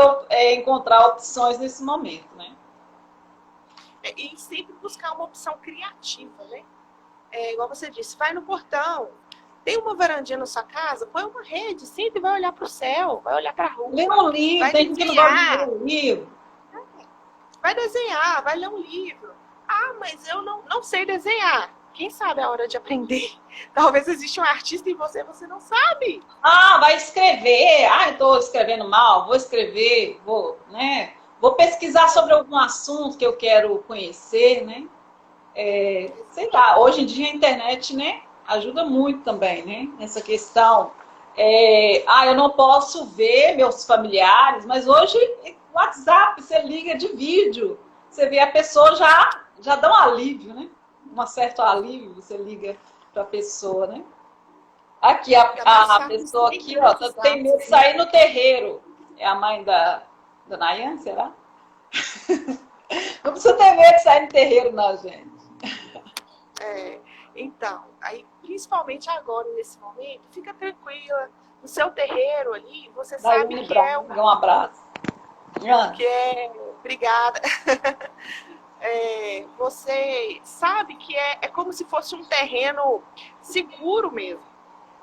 encontrar opções nesse momento, né? E sempre buscar uma opção criativa, né? Igual você disse, vai no portão, tem uma varandinha na sua casa, põe uma rede, senta e vai olhar para o céu, vai olhar para a rua. Lê um livro, tem que ler um livro. Vai desenhar, vai ler um livro. Ah, mas eu não sei desenhar. Quem sabe a hora de aprender? Talvez exista um artista em você, você não sabe. Vai escrever. Eu estou escrevendo mal, vou escrever, vou pesquisar sobre algum assunto que eu quero conhecer, né? Sei lá, hoje em dia a internet, né, ajuda muito também, né? Nessa questão eu não posso ver meus familiares, mas hoje o WhatsApp, você liga de vídeo, você vê a pessoa já dá um alívio, né? Um certo alívio, você liga para a pessoa, né? Aqui, a pessoa aqui, ó, tem medo de sair no terreiro. É a mãe da Nayan, será? Não precisa ter medo de sair no terreiro, não, gente. Então, aí, principalmente agora, nesse momento, fica tranquila. No seu terreiro ali, você sabe que é um abraço. Obrigada. Você sabe que é como se fosse um terreno seguro mesmo.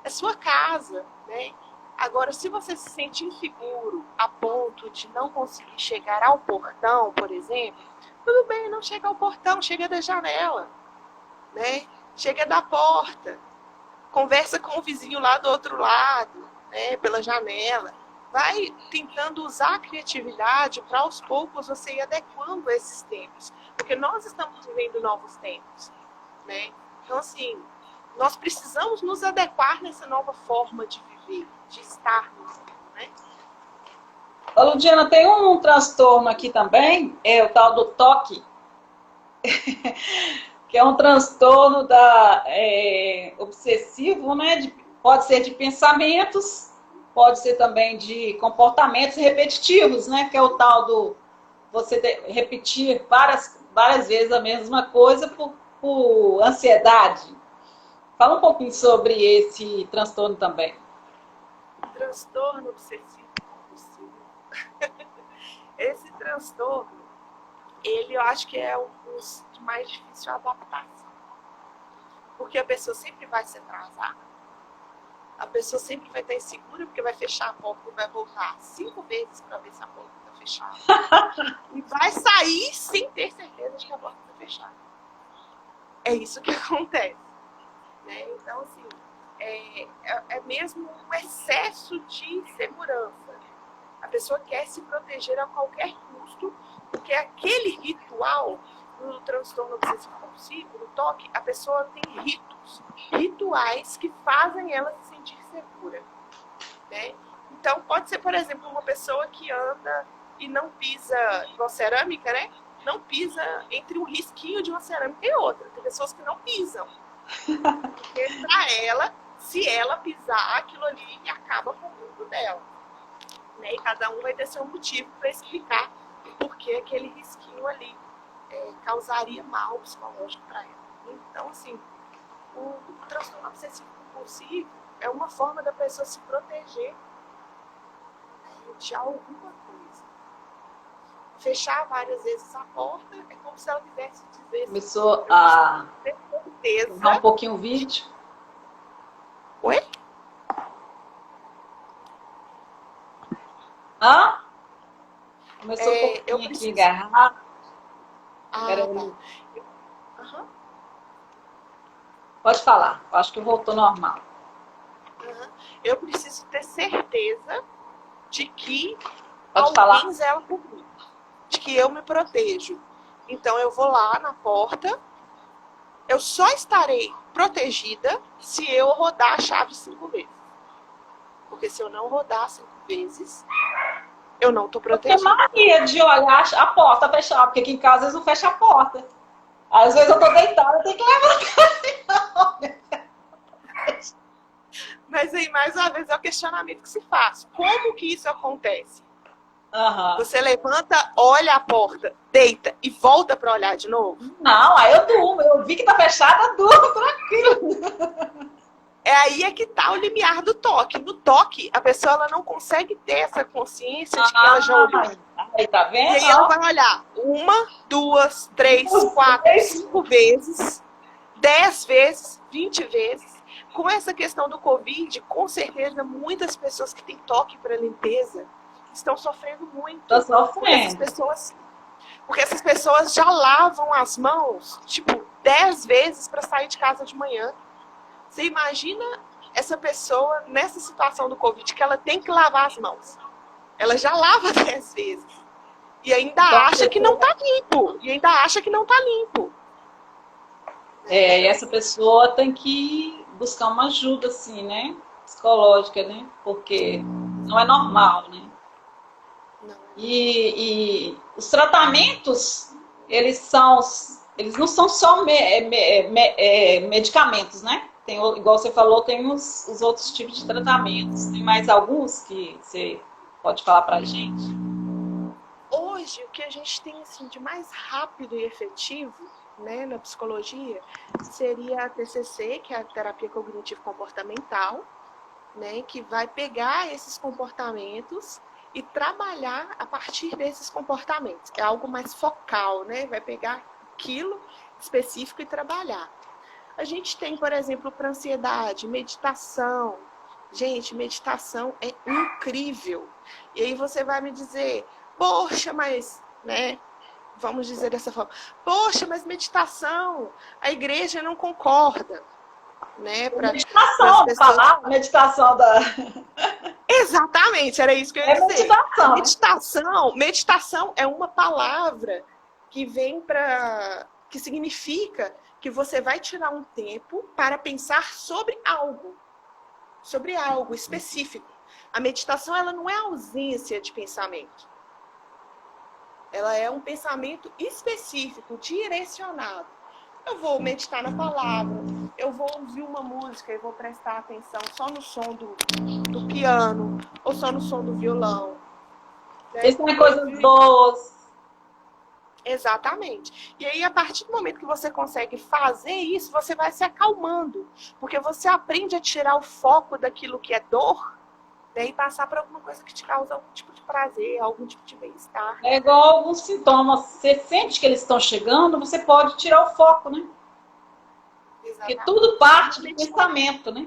É sua casa, né? Agora, se você se sente inseguro a ponto de não conseguir chegar ao portão, por exemplo, tudo bem, não chega ao portão, chega da janela, né? Chega da porta, conversa com o vizinho lá do outro lado, né? Pela janela. Vai tentando usar a criatividade para aos poucos você ir adequando a esses tempos. Porque nós estamos vivendo novos tempos, né? Então, assim, nós precisamos nos adequar nessa nova forma de viver, de estar no mundo, né? Ô, Ludiana, tem um transtorno aqui também, é o tal do toque, que é um transtorno obsessivo, né? Pode ser de pensamentos, pode ser também de comportamentos repetitivos, né? Que é o tal do você repetir várias vezes a mesma coisa por ansiedade. Fala um pouquinho sobre esse transtorno também. Transtorno obsessivo compulsivo. Esse transtorno, eu acho que é um dos mais difíceis de adaptação. Porque a pessoa sempre vai se atrasar. A pessoa sempre vai estar insegura porque vai fechar a porta e vai voltar 5 vezes para ver se a porta está fechada. E vai sair sem ter certeza de que a porta está fechada. É isso que acontece. Né? Então, assim, é mesmo um excesso de segurança. A pessoa quer se proteger a qualquer custo, porque aquele ritual, no transtorno obsessivo compulsivo, no toque, a pessoa tem rituais que fazem ela se sentir segura. Né? Então, pode ser, por exemplo, uma pessoa que anda e não pisa, igual cerâmica, né? Não pisa entre um risquinho de uma cerâmica e outra. Tem pessoas que não pisam. Porque para ela, se ela pisar, aquilo ali acaba com o mundo dela. Né? E cada um vai ter seu motivo para explicar por que aquele risquinho ali causaria mal psicológico para ela. Então, assim, o transtorno obsessivo compulsivo é uma forma da pessoa se proteger de alguma coisa. Fechar várias vezes a porta é como se ela quisesse dizer... Começou a tornar um pouquinho o vídeo. Oi? Hã? Começou um pouquinho aqui, agarrar. Uhum. Pode falar, acho que voltou normal. Uhum. Eu preciso ter certeza de que Pode alguém zela por mim, de que eu me protejo. Então eu vou lá na porta, eu só estarei protegida se eu rodar a chave 5 vezes. Porque se eu não rodar 5 vezes, eu não estou protegida. Eu tenho mania de olhar a porta fechada, porque aqui em casa eles não fecham a porta. Às vezes eu tô deitada, eu tenho que levantar. Mas aí, mais uma vez, é o questionamento que se faz. Como que isso acontece? Uhum. Você levanta, olha a porta, deita e volta para olhar de novo? Não, aí eu durmo. Eu vi que tá fechada, durmo tranquilo. É aí que tá o limiar do toque. No toque, a pessoa ela não consegue ter essa consciência de que ela já olhou. Aí, tá vendo? E aí ela vai olhar 1, 2, 3, 4, 5 vezes, 10 vezes, 20 vezes. Com essa questão do Covid, com certeza, muitas pessoas que têm toque para limpeza estão sofrendo muito. Estão sofrendo. Porque essas pessoas já lavam as mãos, tipo, 10 vezes para sair de casa de manhã. Você imagina essa pessoa nessa situação do Covid, que ela tem que lavar as mãos. Ela já lava 10 vezes. E ainda acha que não tá limpo. E essa pessoa tem que buscar uma ajuda, assim, né? psicológica, né? Porque não é normal, né? Não. E os tratamentos, eles não são só medicamentos, né? Tem, igual você falou, tem os outros tipos de tratamentos. Tem mais alguns que você pode falar pra gente? Hoje, o que a gente tem assim, de mais rápido e efetivo, né, na psicologia seria a TCC, que é a terapia cognitivo comportamental, né, que vai pegar esses comportamentos e trabalhar a partir desses comportamentos. É algo mais focal, né? Vai pegar aquilo específico e trabalhar. A gente tem, por exemplo, para ansiedade, meditação. Gente, meditação é incrível. E aí você vai me dizer, poxa, mas, né? Vamos dizer dessa forma, poxa, mas meditação, a igreja não concorda, né? Para as Meditação, pessoas. falar meditação da. Exatamente, era isso que eu ia É dizer. A meditação. meditação é uma palavra que vem para, que significa que você vai tirar um tempo para pensar sobre algo específico. A meditação, ela não é ausência de pensamento. Ela é um pensamento específico, direcionado. Eu vou meditar na palavra, eu vou ouvir uma música e vou prestar atenção só no som do piano ou só no som do violão. Né? Isso não é coisas boas. Exatamente. E aí, a partir do momento que você consegue fazer isso, você vai se acalmando. Porque você aprende a tirar o foco daquilo que é dor, né, e passar para alguma coisa que te causa algum tipo de prazer, algum tipo de bem-estar. É igual alguns sintomas. Você sente que eles estão chegando, você pode tirar o foco, né? Porque Exatamente. tudo parte do pensamento, né?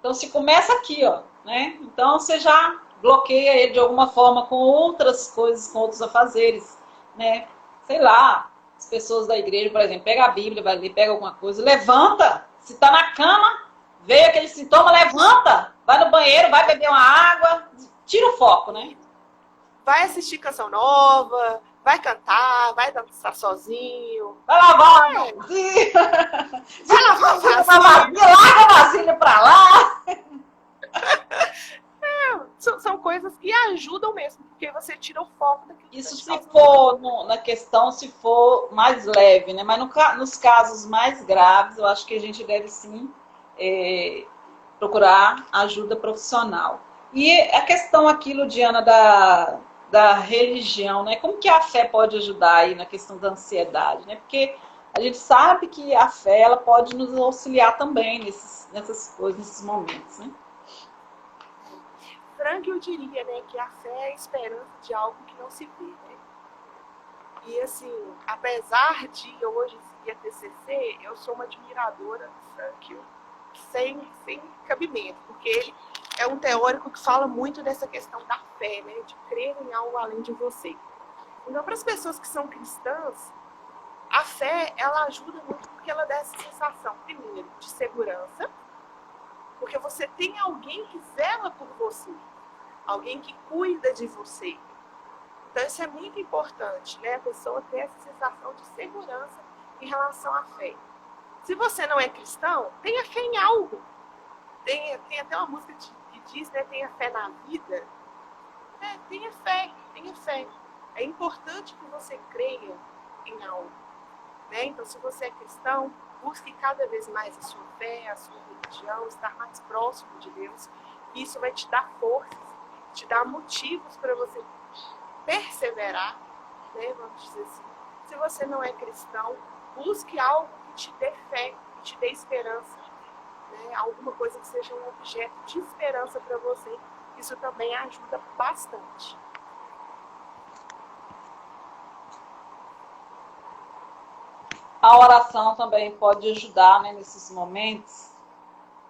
Então, se começa aqui, ó, né? Então, você já bloqueia ele de alguma forma com outras coisas, com outros afazeres, né? Sei lá, as pessoas da igreja, por exemplo, pega a Bíblia, vai ler, pega alguma coisa, levanta. Se tá na cama, veio aquele sintoma, levanta. Vai no banheiro, vai beber uma água, tira o foco, né? Vai assistir canção nova, vai cantar, vai dançar sozinho. Vai lavar uma vasilha. Vai lavar vasilha. Larga a vasilha pra lá. São coisas que ajudam mesmo, porque você tira o foco daquilo. Isso se for na questão, se for mais leve, né? Mas nos casos mais graves, eu acho que a gente deve sim procurar ajuda profissional. E a questão aquilo, Diana, da religião, né? Como que a fé pode ajudar aí na questão da ansiedade, né? Porque a gente sabe que a fé ela pode nos auxiliar também nessas coisas, nesses momentos, né? Frank, eu diria, né, que a fé é a esperança de algo que não se vê, né? E assim, apesar de eu hoje seguir a TCC, eu sou uma admiradora do Frank, sem cabimento, porque ele é um teórico que fala muito dessa questão da fé, né, de crer em algo além de você. Então, para as pessoas que são cristãs, a fé, ela ajuda muito porque ela dá essa sensação, primeiro, de segurança, porque você tem alguém que zela por você, alguém que cuida de você. Então isso é muito importante, né? A pessoa ter essa sensação de segurança em relação à fé. Se você não é cristão, tenha fé em algo. Tem até uma música que diz, né? Tenha fé na vida. Tenha fé, tenha fé. É importante que você creia em algo. Né? Então, se você é cristão, busque cada vez mais a sua fé, a sua religião, estar mais próximo de Deus. Isso vai te dar forças, te dar motivos para você perseverar, né? Vamos dizer assim. Se você não é cristão, busque algo que te dê fé, que te dê esperança, né? Alguma coisa que seja um objeto de esperança para você. Isso também ajuda bastante. A oração também pode ajudar, né, nesses momentos.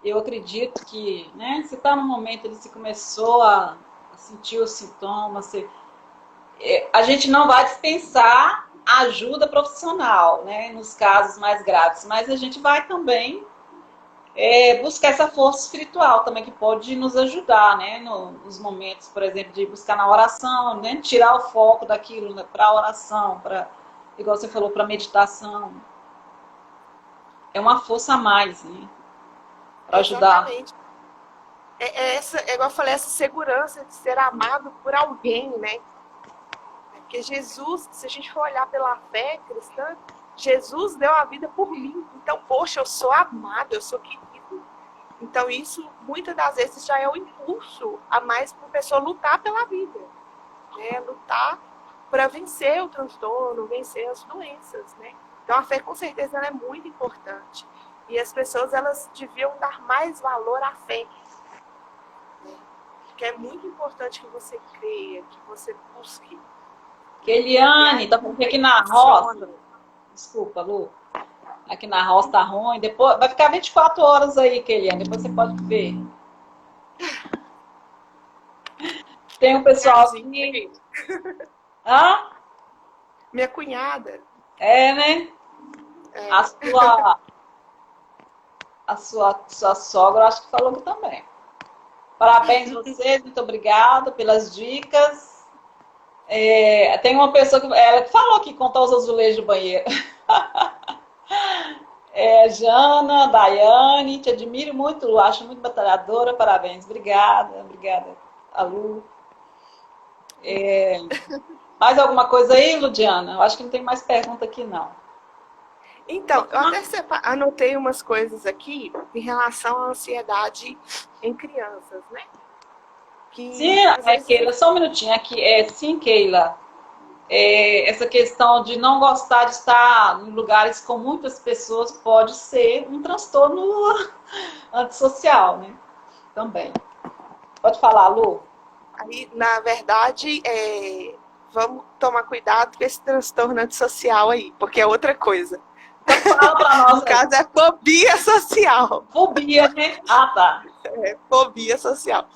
Eu acredito que, né, se está no momento ele se começou a sentir os sintomas, a gente não vai dispensar ajuda profissional, né, nos casos mais graves, mas a gente vai também buscar essa força espiritual também que pode nos ajudar, né, nos momentos, por exemplo, de buscar na oração, né, tirar o foco daquilo, né, para a oração, igual você falou, para meditação. É uma força a mais, né? Para ajudar. Exatamente. É igual eu falei, essa segurança de ser amado por alguém, né? Porque Jesus, se a gente for olhar pela fé cristã, Jesus deu a vida por mim. Então, poxa, eu sou amado, eu sou querido. Então, isso, muitas das vezes, já é o impulso a mais para a pessoa lutar pela vida. Né? Lutar para vencer o transtorno, vencer as doenças, né? Então, a fé, com certeza, ela é muito importante. E as pessoas, elas deviam dar mais valor à fé. Né? Porque é muito importante que você creia, que você busque. Eliane, tá porque aqui na roça. Desculpa, Lu. Aqui na roça tá ruim. Depois vai ficar 24 horas aí, Eliane. Depois você pode ver. Tem um pessoal aqui. Hã? Minha cunhada. É, né? É. A sua sogra, eu acho que falou aqui também. Parabéns a vocês, muito obrigada pelas dicas. Tem uma pessoa que ela falou que contou os azulejos do banheiro. Jana, Daiane, te admiro muito, Lu, acho muito batalhadora, parabéns. Obrigada, a Lu. Mais alguma coisa aí, Ludiana? Eu acho que não tem mais pergunta aqui, não. Então, eu até anotei umas coisas aqui em relação à ansiedade em crianças, né? Sim, Keila, só um minutinho aqui. Sim, Keila. Essa questão de não gostar de estar em lugares com muitas pessoas pode ser um transtorno antissocial, né? Também. Pode falar, Lu. Aí, na verdade, vamos tomar cuidado com esse transtorno antissocial aí, porque é outra coisa. Então, fala pra nós. No caso, é fobia social. Fobia, né? Ah, tá. Fobia social.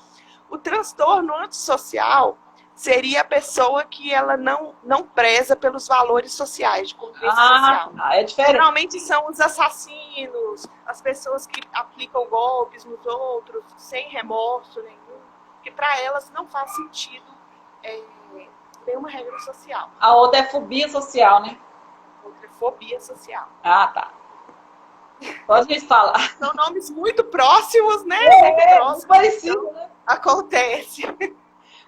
O transtorno antissocial seria a pessoa que ela não preza pelos valores sociais, de convivência social. É diferente. Geralmente são os assassinos, as pessoas que aplicam golpes nos outros, sem remorso nenhum, que para elas não faz sentido nenhuma regra social. A outra é fobia social, né? Outra é fobia social. Ah, tá. Pode falar. São nomes muito próximos, né? Muito parecido, então, né? Acontece.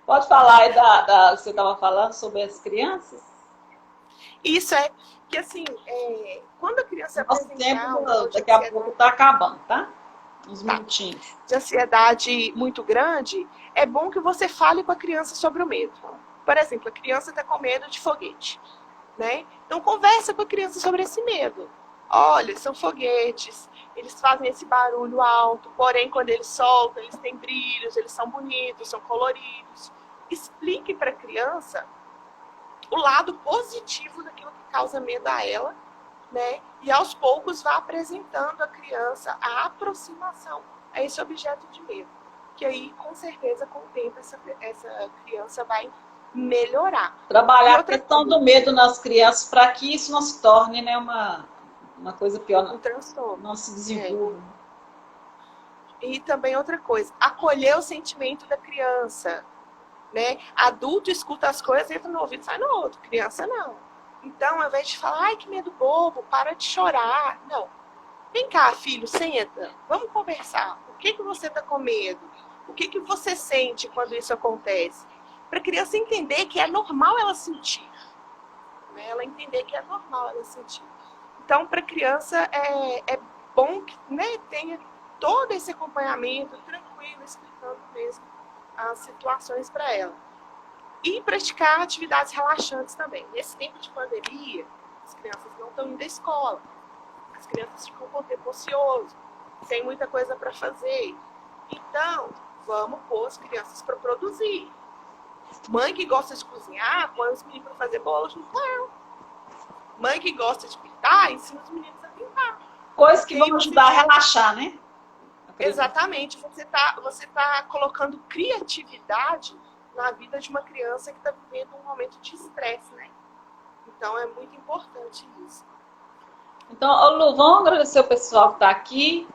Pode falar aí você estava falando sobre as crianças? Isso que, assim, quando a criança apresentar... Daqui a pouco está acabando, tá? Uns minutinhos. De ansiedade muito grande, é bom que você fale com a criança sobre o medo. Por exemplo, a criança está com medo de foguete, né? Então, conversa com a criança sobre esse medo. Olha, são foguetes, eles fazem esse barulho alto, porém, quando eles soltam, eles têm brilhos, eles são bonitos, são coloridos. Explique para a criança o lado positivo daquilo que causa medo a ela, né? E aos poucos vá apresentando à criança a aproximação a esse objeto de medo. Que aí, com certeza, com o tempo, essa criança vai melhorar. Trabalhar a questão do medo nas crianças para que isso não se torne, né, uma coisa pior. Um transtorno. Não se desenvolva. E também outra coisa, acolher o sentimento da criança. Né? Adulto escuta as coisas, entra no ouvido e sai no outro. Criança não. Então, ao invés de falar, ai, que medo bobo, para de chorar. Não. Vem cá, filho, senta. Vamos conversar. Por que você está com medo? O que você sente quando isso acontece? Para a criança entender que é normal ela sentir. Né? Ela entender que é normal ela sentir. Então, para a criança, é bom que, né, tenha todo esse acompanhamento tranquilo, explicando mesmo as situações para ela. E praticar atividades relaxantes também. Nesse tempo de pandemia, as crianças não estão indo à escola. As crianças ficam com o tempo ocioso, sem muita coisa para fazer. Então, vamos pôr as crianças para produzir. Mãe que gosta de cozinhar, põe os meninos para fazer bolos no pão. Mãe que gosta de pintar, ensina os meninos a pintar. Coisas que vão ajudar a relaxar, né? Exatamente. Você tá colocando criatividade na vida de uma criança que está vivendo um momento de estresse, né? Então, é muito importante isso. Então, Lu, vamos agradecer o pessoal que está aqui.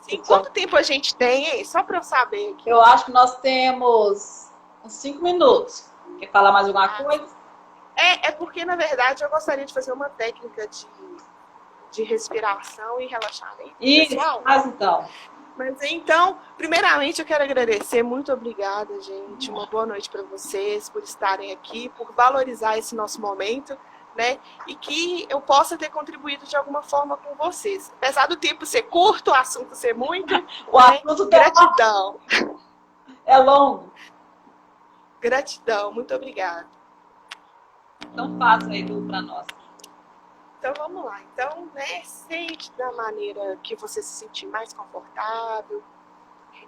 Sim, quanto tempo a gente tem, hein? Só para eu saber aqui. Eu acho que nós temos uns 5 minutos. Quer falar mais alguma coisa? É porque, na verdade, eu gostaria de fazer uma técnica de respiração e relaxamento, Isso, pessoal? faz então. Mas então, primeiramente eu quero agradecer, muito obrigada, gente. Uma boa noite para vocês por estarem aqui, por valorizar esse nosso momento, né? E que eu possa ter contribuído de alguma forma com vocês. Apesar do tempo ser curto, o assunto ser muito, O assunto gratidão. É longo. Gratidão, muito obrigada. Então faça aí, Lu, para nós. Então vamos lá. Então, né, sente da maneira que você se sentir mais confortável.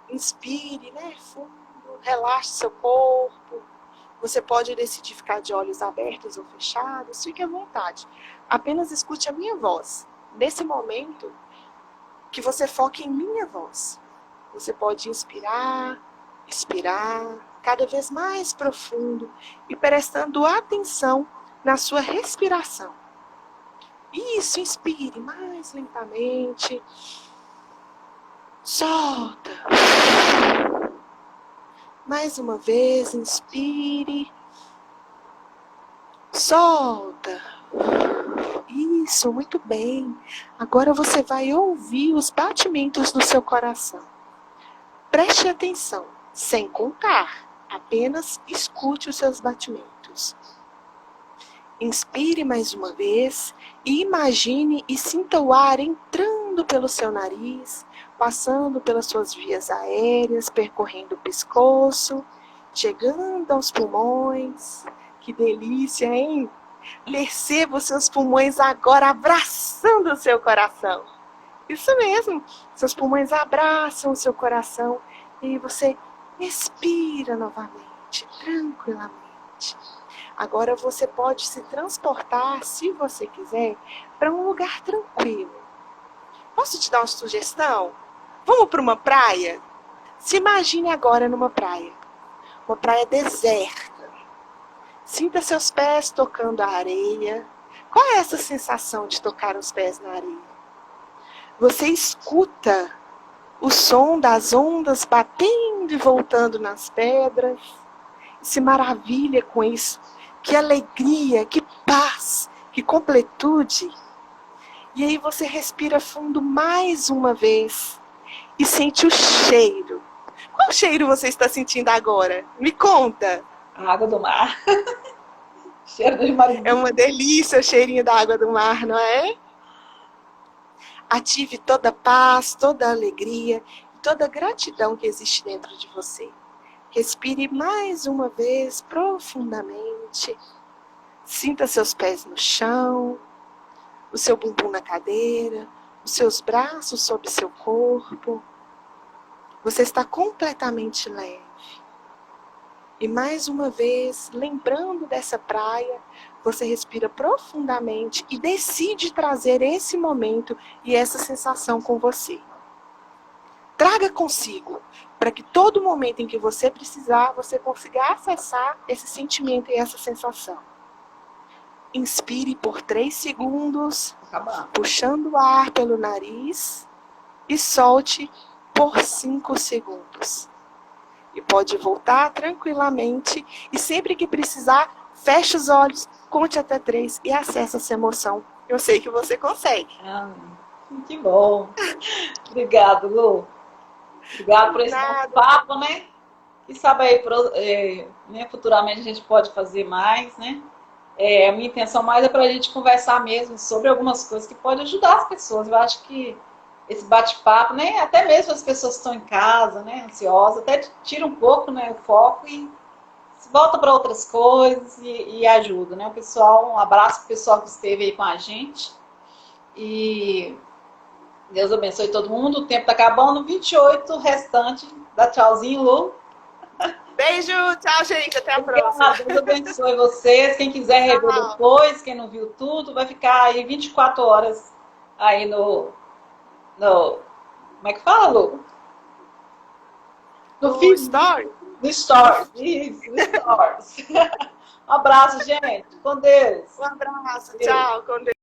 Inspire, né, fundo, relaxe seu corpo. Você pode decidir ficar de olhos abertos ou fechados, fique à vontade. Apenas escute a minha voz. Nesse momento, que você foque em minha voz. Você pode inspirar, expirar, cada vez mais profundo e prestando atenção na sua respiração. Isso, inspire mais lentamente. Solta. Mais uma vez, inspire. Solta. Isso, muito bem. Agora você vai ouvir os batimentos do seu coração. Preste atenção, sem contar. Apenas escute os seus batimentos. Inspire mais uma vez e imagine e sinta o ar entrando pelo seu nariz, passando pelas suas vias aéreas, percorrendo o pescoço, chegando aos pulmões. Que delícia, hein? Perceba os seus pulmões agora abraçando o seu coração. Isso mesmo, seus pulmões abraçam o seu coração e você expira novamente, tranquilamente. Agora você pode se transportar, se você quiser, para um lugar tranquilo. Posso te dar uma sugestão? Vamos para uma praia? Se imagine agora numa praia. Uma praia deserta. Sinta seus pés tocando a areia. Qual é essa sensação de tocar os pés na areia? Você escuta o som das ondas batendo e voltando nas pedras. E se maravilha com isso. Que alegria, que paz, que completude. E aí você respira fundo mais uma vez e sente o cheiro. Qual cheiro você está sentindo agora? Me conta. A água do mar. Cheiro de marinho. É uma delícia o cheirinho da água do mar, não é? Ative toda a paz, toda a alegria, toda a gratidão que existe dentro de você. Respire mais uma vez profundamente. Sinta seus pés no chão, o seu bumbum na cadeira, os seus braços sobre seu corpo. Você está completamente leve. E mais uma vez, lembrando dessa praia, você respira profundamente e decide trazer esse momento e essa sensação com você. Traga consigo, para que todo momento em que você precisar, você consiga acessar esse sentimento e essa sensação. Inspire por 3 segundos, puxando o ar pelo nariz, e solte por 5 segundos. E pode voltar tranquilamente, e sempre que precisar, feche os olhos, conte até 3 e acesse essa emoção. Eu sei que você consegue. Que bom. Obrigado, Lu. Obrigado por esse papo, né? E sabe aí, né, futuramente a gente pode fazer mais, né? A minha intenção mais é para a gente conversar mesmo sobre algumas coisas que podem ajudar as pessoas. Eu acho que esse bate-papo, né, até mesmo as pessoas que estão em casa, né, ansiosas, até tira um pouco, né, o foco e volta para outras coisas e ajuda, né? O pessoal, um abraço para o pessoal que esteve aí com a gente. E Deus abençoe todo mundo. O tempo está acabando. 28 restante. Dá tchauzinho, Lu. Beijo, tchau, gente. Até a próxima. Deus abençoe vocês. Quem quiser rever depois, quem não viu tudo, vai ficar aí 24 horas aí no como é que fala, Lu? No Story. No Stories. Isso, no Stories. Um abraço, gente. Com Deus. Um abraço. Tchau. Com Deus.